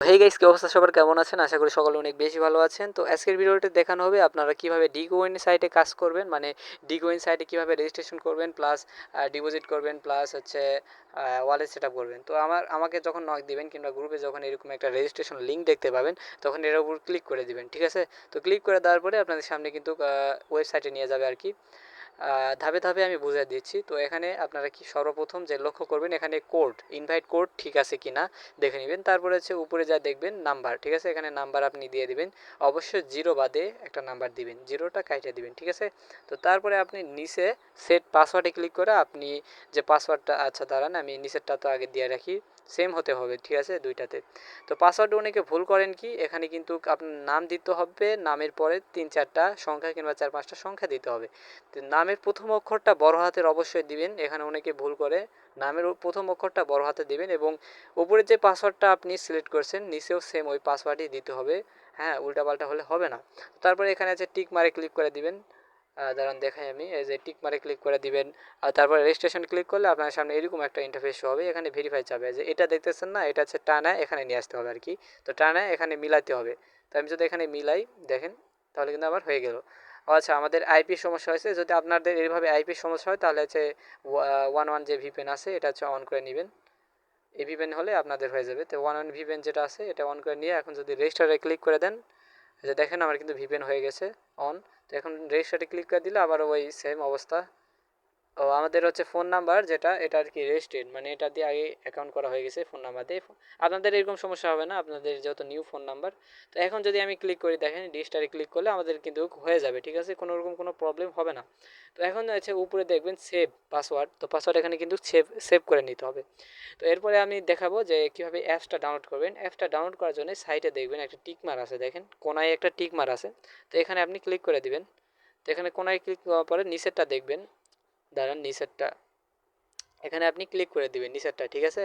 Hey guys, কি অবস্থা? সবার কেমন আছেন? আশা করি সকলে অনেক বেশি ভালো আছেন। তো আজকের ভিডিওতে দেখানো হবে আপনারা কিভাবে ডিকোইন সাইটে কাজ করবেন, মানে ডিকোইন সাইটে কিভাবে রেজিস্ট্রেশন করবেন, প্লাস ডিপোজিট করবেন, প্লাস হচ্ছে ওয়ালেট সেট আপ করবেন। তো আমাকে যখন নক দিবেন কিংবা গ্রুপে যখন এরকম একটা রেজিস্ট্রেশন লিঙ্ক দেখতে পাবেন, তখন এর উপর ক্লিক করে দিবেন, ঠিক আছে? তো ক্লিক করে দেওয়ার পরে আপনাদের সামনে কিন্তু ওয়েবসাইটে নিয়ে যাবে আর কি। ধাপে ধাপে আমি বুঝিয়ে দিচ্ছি। তো এখানে আপনারা কি সর্বপ্রথম যে লক্ষ্য করবেন, এখানে কোড, ইনভাইট কোড ঠিক আছে কি না দেখে নেবেন। তারপরে হচ্ছে উপরে যা দেখবেন নাম্বার, ঠিক আছে? এখানে নাম্বার আপনি দিয়ে দিবেন। অবশ্যই জিরো বাদে একটা নাম্বার দিবেন, জিরোটা কাইটে দিবেন, ঠিক আছে? তো তারপরে আপনি নিচে সেট পাসওয়ার্ডে ক্লিক করে আপনি যে পাসওয়ার্ডটা, আচ্ছা দাঁড়ান আমি নিচেরটা তো আগে দিয়ে রাখি, সেম হতে হবে, ঠিক আছে দুইটাতে। তো পাসওয়ার্ডে অনেকে ভুল করেন কি, এখানে কিন্তু আপনার নাম দিতে হবে, নামের পরে 3-4টা সংখ্যা কিংবা 4-5টা সংখ্যা দিতে হবে। তো নামের প্রথম অক্ষরটা বড় হাতের অবশ্যই দিবেন, এখানে অনেকে ভুল করে। নামের প্রথম অক্ষরটা বড় হাতে দিবেন এবং উপরে যে পাসওয়ার্ডটা আপনি সিলেক্ট করছেন নিচেও সেম ওই পাসওয়ার্ডই দিতে হবে। হ্যাঁ, উল্টাপাল্টা হলে হবে না। তারপরে এখানে আছে টিক মারে ক্লিক করে দিবেন। দাঁড়ান দেখাই আমি, এই যে টিক মারে ক্লিক করে দিবেন। আর তারপরে রেজিস্ট্রেশন ক্লিক করলে আপনার সামনে এরকম একটা ইন্টারফেস শো হবে। এখানে ভেরিফাই চাবে, যে এটা দেখতেছেন না, এটা হচ্ছে টানা এখানে নিয়ে আসতে হবে আর কি। তো টানা এখানে মিলাতে হবে। তো আমি যদি এখানে মিলাই, দেখেন, তাহলে কিন্তু আমার হয়ে গেল। আচ্ছা, আমাদের আইপি সমস্যা হয়েছে। যদি আপনাদের এইভাবে আইপি সমস্যা হয় তাহলে হচ্ছে 1 যে ভিপেন আছে এটা হচ্ছে অন করে নেবেন। এই ভিপেন হলে আপনাদের হয়ে যাবে। তো 1 ভিপেন যেটা আছে এটা অন করে নিয়ে এখন যদি রেজিস্টারে ক্লিক করে দেন, যে দেখেন আমার কিন্তু ভিপেন হয়ে গেছে অন। তো এখন রেজিস্টারে ক্লিক করে দিলে আবার ওই সেম অবস্থা। ও আমাদের হচ্ছে ফোন নাম্বার যেটা, এটা আর কি রেজিস্ট্রেড, মানে এটা দিয়ে আগে অ্যাকাউন্ট করা হয়ে গেছে ফোন নাম্বার দিয়ে। আপনাদের এরকম সমস্যা হবে না, আপনাদের যেহেতু নিউ ফোন নাম্বার। তো এখন যদি আমি ক্লিক করি, দেখেন রেজিস্টারে ক্লিক করলে আমাদের কিন্তু হয়ে যাবে, ঠিক আছে? কোনো রকম কোনো প্রবলেম হবে না। তো এখন হচ্ছে উপরে দেখবেন সেভ পাসওয়ার্ড, তো পাসওয়ার্ড এখানে কিন্তু সেভ সেভ করে নিতে হবে। তো এরপরে আমি দেখাবো যে কীভাবে অ্যাপসটা ডাউনলোড করবেন। অ্যাপসটা ডাউনলোড করার জন্য সাইটে দেখবেন একটা টিকমার আছে, দেখেন কোনায় একটা টিকমার আছে। তো এখানে আপনি ক্লিক করে দিবেন। তো এখানে কোনায় ক্লিক করার পরে নিচেরটা দেখবেন, দাঁড়ান নিচেরটা, এখানে আপনি ক্লিক করে দিবেন নিচেরটা, ঠিক আছে?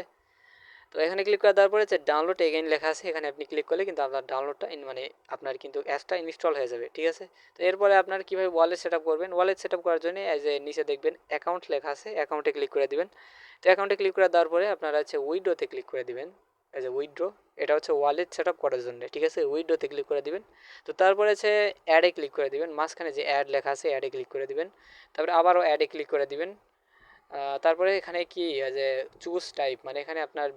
তো এখানে ক্লিক করে দেওয়ার পরে যে ডাউনলোড এগেইন লেখা আছে, এখানে আপনি ক্লিক করলে কিন্তু আপনার ডাউনলোডটা মানে আপনার কিন্তু অ্যাপসটা ইনস্টল হয়ে যাবে, ঠিক আছে? তো এরপরে আপনার কীভাবে ওয়ালেট সেট আপ করবেন, ওয়ালেট সেট আপ করার জন্য এই যে নিচে দেখবেন অ্যাকাউন্ট লেখা আছে, অ্যাকাউন্টে ক্লিক করে দিবেন। তো অ্যাকাউন্টে ক্লিক করে দেওয়ার পরে আপনারা হচ্ছে উইড্রোতে ক্লিক করে দিবেন। এই যে উইড্রো, এটা হচ্ছে ওয়ালেট সেট আপ করার জন্য, ঠিক আছে? উইড্রোতে ক্লিক করে দিবেন। তো তারপরে হচ্ছে অ্যাডে ক্লিক করে দিবেন, মাঝখানে যে অ্যাড লেখা আছে অ্যাডে ক্লিক করে দিবেন। তারপরে আবারও অ্যাডে ক্লিক করে দিবেন। তারপরে এখানে কি যে চুজ টাইপ, মানে এখানে আপনার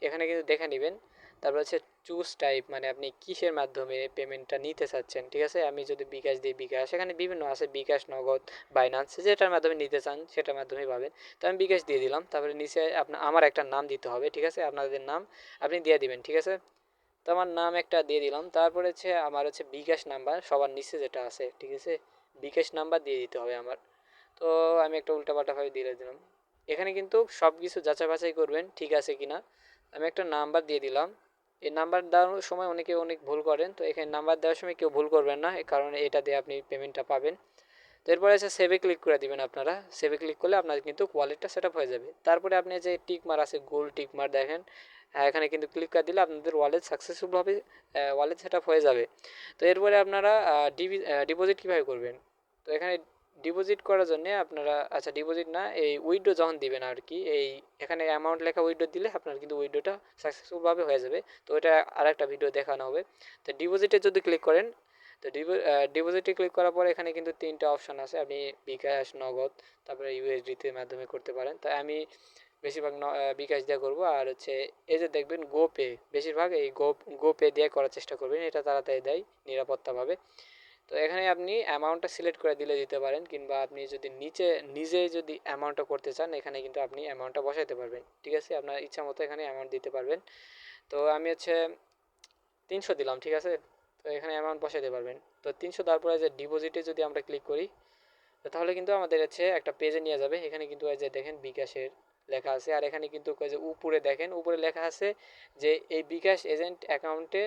এখানে কিন্তু দেখে নেবেন। তারপর হচ্ছে চুজ টাইপ, মানে আপনি কিসের মাধ্যমে পেমেন্টটা নিতে চাচ্ছেন, ঠিক আছে? আমি যদি বিকাশ দিই, বিকাশ এখানে বিভিন্ন আছে, বিকাশ, নগদ, বাইন্যান্স, যেটার মাধ্যমে নিতে চান সেটার মাধ্যমে পাবেন। তো আমি বিকাশ দিয়ে দিলাম। তারপরে নিচে আমার একটা নাম দিতে হবে, ঠিক আছে? আপনাদের নাম আপনি দিয়ে দিবেন, ঠিক আছে? তো আমার নাম একটা দিয়ে দিলাম। তারপরে হচ্ছে আমার হচ্ছে বিকাশ নাম্বার সবার নিচে যেটা আছে, ঠিক আছে? বিকাশ নাম্বার দিয়ে দিতে হবে আমার। তো আমি একটা উল্টাপাল্টাভাবে দিয়ে দিলাম। এখানে কিন্তু সব কিছু যাচাই বাছাই করবেন ঠিক আছে কি না। আমি একটা নাম্বার দিয়ে দিলাম। এই নাম্বার দেওয়ার সময় অনেকে অনেক ভুল করেন, তো এখানে নাম্বার দেওয়ার সময় কেউ ভুল করবেন না, কারণ এটা দিয়ে আপনি পেমেন্টটা পাবেন। তো এরপরে এসে সেভে ক্লিক করে দিবেন আপনারা। সেভে ক্লিক করলে আপনার কিন্তু ওয়ালেটটা সেট আপ হয়ে যাবে। তারপরে আপনি যে টিক মার আছে, গোল টিক মার, দেখেন এখানে কিন্তু ক্লিক করে দিলে আপনাদের ওয়ালেট সাকসেসফুলভাবে ওয়ালেট সেট আপ হয়ে যাবে। তো এরপরে আপনারা ডিপোজিট কীভাবে করবেন, তো এখানে ডিপোজিট করার জন্য আপনারা, আচ্ছা ডিপোজিট না, এই উইথড্র যখন দিবেন আর কি, এই এখানে অ্যামাউন্ট লেখা উইথড্র দিলে আপনার কিন্তু উইথড্রটা সাকসেসফুলভাবে হয়ে যাবে। তো এটা আর একটা ভিডিও দেখানো হবে। তো ডিপোজিটে যদি ক্লিক করেন, তো ডিপোজিটে ক্লিক করার পরে এখানে কিন্তু 3টা অপশান আছে, আপনি বিকাশ, নগদ, তারপরে ইউএসডিতে মাধ্যমে করতে পারেন। তাই আমি বেশিরভাগ বিকাশ দিয়ে করবো। আর হচ্ছে এই যে দেখবেন গো পে, বেশিরভাগ এই গো পে দিয়ে করার চেষ্টা করবেন, এটা তাড়াতাড়ি দেয় নিরাপত্তাভাবে। তো এখানে আপনি অ্যামাউন্টটা সিলেক্ট করে দিলে দিতে পারেন, কিংবা আপনি যদি নিজে যদি অ্যামাউন্টটা করতে চান, এখানে কিন্তু আপনি অ্যামাউন্টটা বসাতে পারবেন, ঠিক আছে? আপনার ইচ্ছা মতো এখানে অ্যামাউন্ট দিতে পারবেন। তো আমি হচ্ছে 300 দিলাম, ঠিক আছে? তো এখানে অ্যামাউন্ট বসাতে পারবেন। তো 300 দেওয়ার পরে যে ডিপোজিটে যদি আমরা ক্লিক করি, তো তাহলে কিন্তু আমাদের হচ্ছে একটা পেজে নিয়ে যাবে। এখানে কিন্তু এই যে দেখেন বিকাশের লেখা আছে, আর এখানে কিন্তু যে উপরে দেখেন উপরে লেখা আছে যে এই বিকাশ এজেন্ট অ্যাকাউন্টে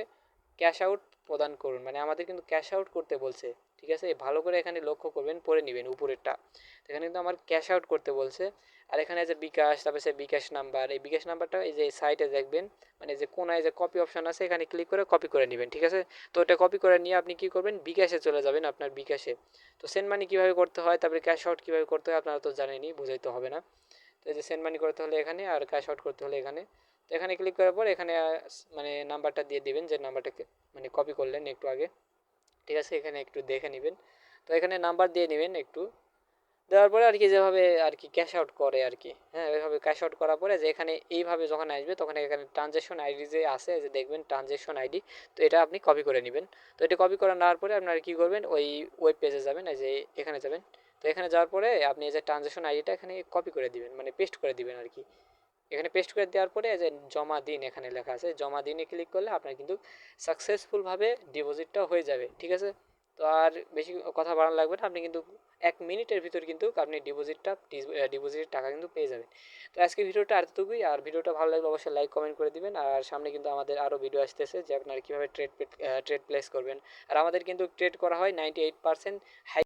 ক্যাশ আউট প্রদান করুন, মানে আমাদের কিন্তু ক্যাশ আউট করতে বলছে, ঠিক আছে? ভালো করে এখানে লক্ষ্য করবেন, পরে নেবেন উপরেরটা। এখানে কিন্তু আমার ক্যাশ আউট করতে বলছে। আর এখানে যে বিকাশ, তারপরে সে বিকাশ নাম্বার, এই বিকাশ নাম্বারটা এই যে সাইটে দেখবেন, মানে যে কোনায় যে কপি অপশন আছে এখানে ক্লিক করে কপি করে নেবেন, ঠিক আছে? তো এটা কপি করে নিয়ে আপনি কি করবেন, বিকাশে চলে যাবেন, আপনার বিকাশে। তো সেন্ড মানি কীভাবে করতে হয়, তারপরে ক্যাশ আউট কীভাবে করতে হয় আপনারা তো জানেনই, বুঝাইতে হবে না। তো এই যে সেন্ড মানি করতে হলে এখানে, আর ক্যাশ আউট করতে হলে এখানে। তো এখানে ক্লিক করার পর এখানে মানে নাম্বারটা দিয়ে দিবেন, যে নাম্বারটাকে মানে কপি করলেন একটু আগে। ঠিক আছে, এখানে একটু দেখে নেবেন। তো এখানে নাম্বার দিয়ে নেবেন একটু, দেওয়ার পরে আর কি যেভাবে আর কি ক্যাশ আউট করে আর কি, হ্যাঁ ওইভাবে ক্যাশ আউট করার পরে যে এখানে এইভাবে যখন আসবে তখন এখানে ট্রানজ্যাকশন আইডি যে আছে, যে দেখবেন ট্রানজ্যাকশন আইডি, তো এটা আপনি কপি করে নেবেন। তো এটা কপি করে নেওয়ার পরে আপনারা কী করবেন, ওই ওয়েব পেজে যাবেন, এই যে এখানে যাবেন। তো এখানে যাওয়ার পরে আপনি এই যে ট্রানজ্যাকশন আইডিটা এখানে কপি করে দিবেন, মানে পেস্ট করে দিবেন আর কি। এখানে পেস্ট করে দেওয়ার পরে যে জমা দিন এখানে লেখা আছে, জমা দিনে ক্লিক করলে আপনার কিন্তু সাকসেসফুলভাবে ডিপোজিটটা হয়ে যাবে। ঠিক আছে, তো আর বেশি কথা বাড়ানো লাগবে না, আপনি কিন্তু 1 মিনিটের ভিতর কিন্তু আপনি ডিপোজিটের টাকা কিন্তু পেয়ে যাবেন। তো আজকে ভিডিওটা আর এতটুকুই, আর ভিডিওটা ভালো লাগলে অবশ্যই লাইক কমেন্ট করে দিবেন। আর সামনে কিন্তু আমাদের আরও ভিডিও আসতেছে যে আপনারা কীভাবে ট্রেড প্লেস করবেন। আর আমাদের কিন্তু ট্রেড করা হয় 98% হাই